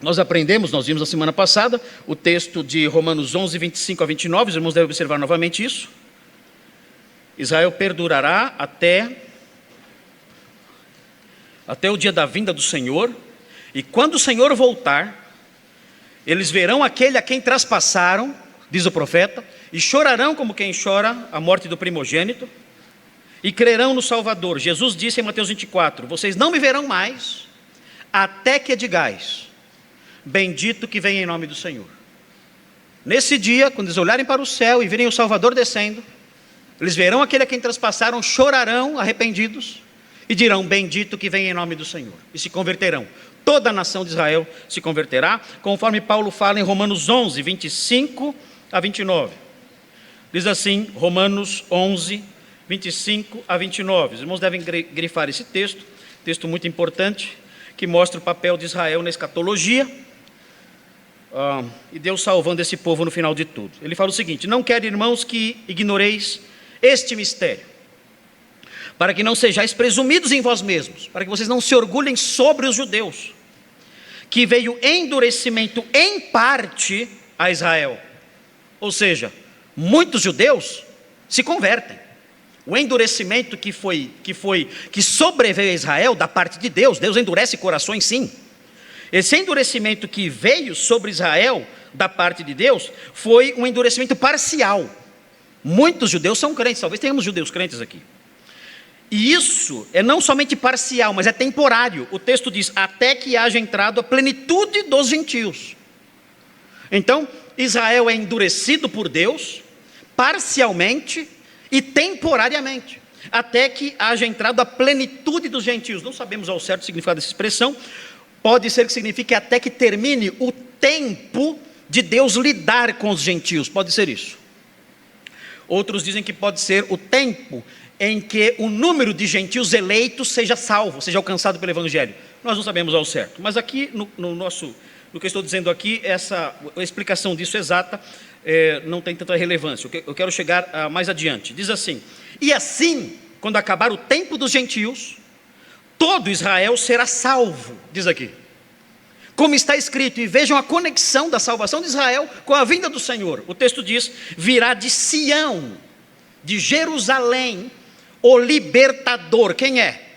Nós aprendemos, nós vimos na semana passada, o texto de Romanos 11, 25 a 29, os irmãos devem observar novamente isso. Israel perdurará até o dia da vinda do Senhor, e quando o Senhor voltar, eles verão aquele a quem traspassaram, diz o profeta, e chorarão como quem chora a morte do primogênito, e crerão no Salvador. Jesus disse em Mateus 24, vocês não me verão mais, até que digais, bendito que vem em nome do Senhor. Nesse dia, quando eles olharem para o céu e virem o Salvador descendo, eles verão aquele a quem traspassaram, chorarão arrependidos, e dirão, bendito que vem em nome do Senhor, e se converterão. Toda a nação de Israel se converterá, conforme Paulo fala em Romanos 11, 25 a 29. Diz assim, Romanos 11, 25 a 29. Os irmãos devem grifar esse texto muito importante, que mostra o papel de Israel na escatologia, e Deus salvando esse povo no final de tudo. Ele fala o seguinte, não quero, irmãos, que ignoreis este mistério, para que não sejais presumidos em vós mesmos, para que vocês não se orgulhem sobre os judeus, que veio endurecimento em parte a Israel. Ou seja, muitos judeus se convertem. O endurecimento que sobreveio a Israel da parte de Deus, Deus endurece corações sim. Esse endurecimento que veio sobre Israel da parte de Deus, foi um endurecimento parcial. Muitos judeus são crentes, talvez tenhamos judeus crentes aqui. E isso é não somente parcial, mas é temporário. O texto diz, até que haja entrado a plenitude dos gentios. Então, Israel é endurecido por Deus, parcialmente e temporariamente, até que haja entrado a plenitude dos gentios. Não sabemos ao certo o significado dessa expressão, pode ser que signifique até que termine o tempo de Deus lidar com os gentios, pode ser isso. Outros dizem que pode ser o tempo em que o número de gentios eleitos seja salvo, seja alcançado pelo Evangelho. Nós não sabemos ao certo, mas aqui no que eu estou dizendo aqui, a explicação disso exata não tem tanta relevância. Eu quero chegar mais adiante. Diz assim, e assim, quando acabar o tempo dos gentios, todo Israel será salvo, diz aqui. Como está escrito, e vejam a conexão da salvação de Israel com a vinda do Senhor. O texto diz, virá de Sião, de Jerusalém, o libertador. Quem é?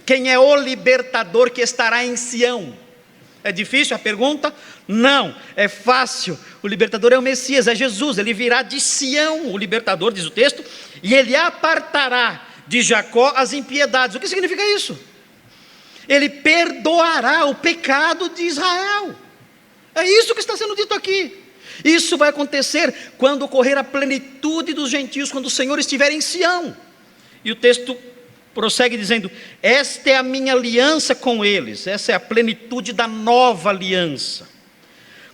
Quem é o libertador que estará em Sião? É difícil a pergunta? Não, é fácil. O libertador é o Messias, é Jesus. Ele virá de Sião, o libertador, diz o texto, e ele apartará de Jacó as impiedades. O que significa isso? Ele perdoará o pecado de Israel. É isso que está sendo dito aqui. Isso vai acontecer quando ocorrer a plenitude dos gentios, quando o Senhor estiver em Sião. E o texto prossegue dizendo, esta é a minha aliança com eles, essa é a plenitude da nova aliança,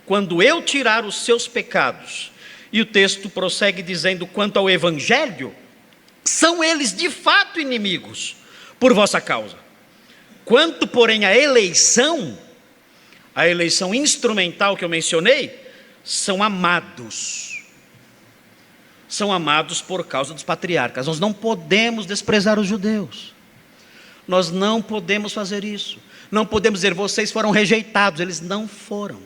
quando eu tirar os seus pecados. E o texto prossegue dizendo, quanto ao Evangelho, são eles de fato inimigos por vossa causa. Quanto porém à eleição, a eleição instrumental que eu mencionei, são amados. São amados por causa dos patriarcas. Nós não podemos desprezar os judeus. Nós não podemos fazer isso. Não podemos dizer, vocês foram rejeitados. Eles não foram.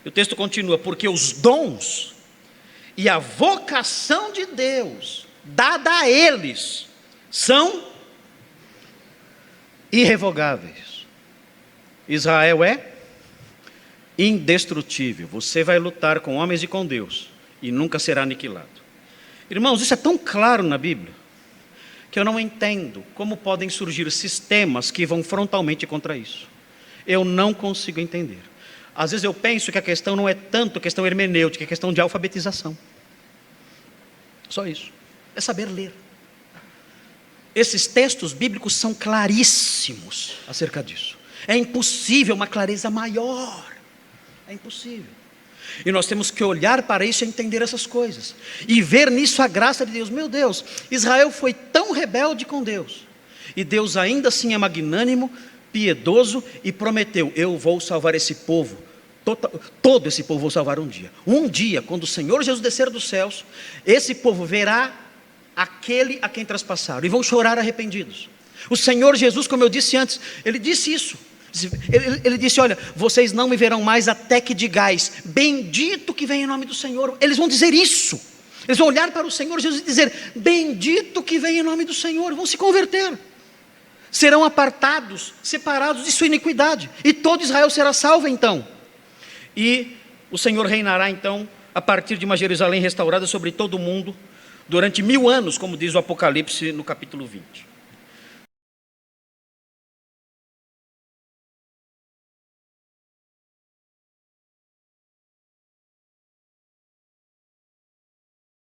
E o texto continua, porque os dons e a vocação de Deus, dada a eles, são irrevogáveis. Israel é indestrutível. Você vai lutar com homens e com Deus, e nunca será aniquilado. Irmãos, isso é tão claro na Bíblia, que eu não entendo como podem surgir sistemas que vão frontalmente contra isso. Eu não consigo entender. Às vezes eu penso que a questão não é tanto questão hermenêutica, é questão de alfabetização. Só isso. É saber ler. Esses textos bíblicos são claríssimos acerca disso. É impossível uma clareza maior. É impossível. E nós temos que olhar para isso e entender essas coisas. E ver nisso a graça de Deus. Meu Deus, Israel foi tão rebelde com Deus. E Deus ainda assim é magnânimo, piedoso e prometeu, eu vou salvar esse povo. Todo esse povo vou salvar um dia. Um dia, quando o Senhor Jesus descer dos céus, esse povo verá aquele a quem traspassaram. E vão chorar arrependidos. O Senhor Jesus, como eu disse antes, Ele disse isso. Ele disse: olha, vocês não me verão mais até que digais, bendito que vem em nome do Senhor. Eles vão dizer isso. Eles vão olhar para o Senhor Jesus e dizer: bendito que vem em nome do Senhor. Vão se converter. Serão apartados, separados de sua iniquidade. E todo Israel será salvo então. E o Senhor reinará então, a partir de uma Jerusalém restaurada sobre todo o mundo, durante 1000 anos, como diz o Apocalipse no capítulo 20.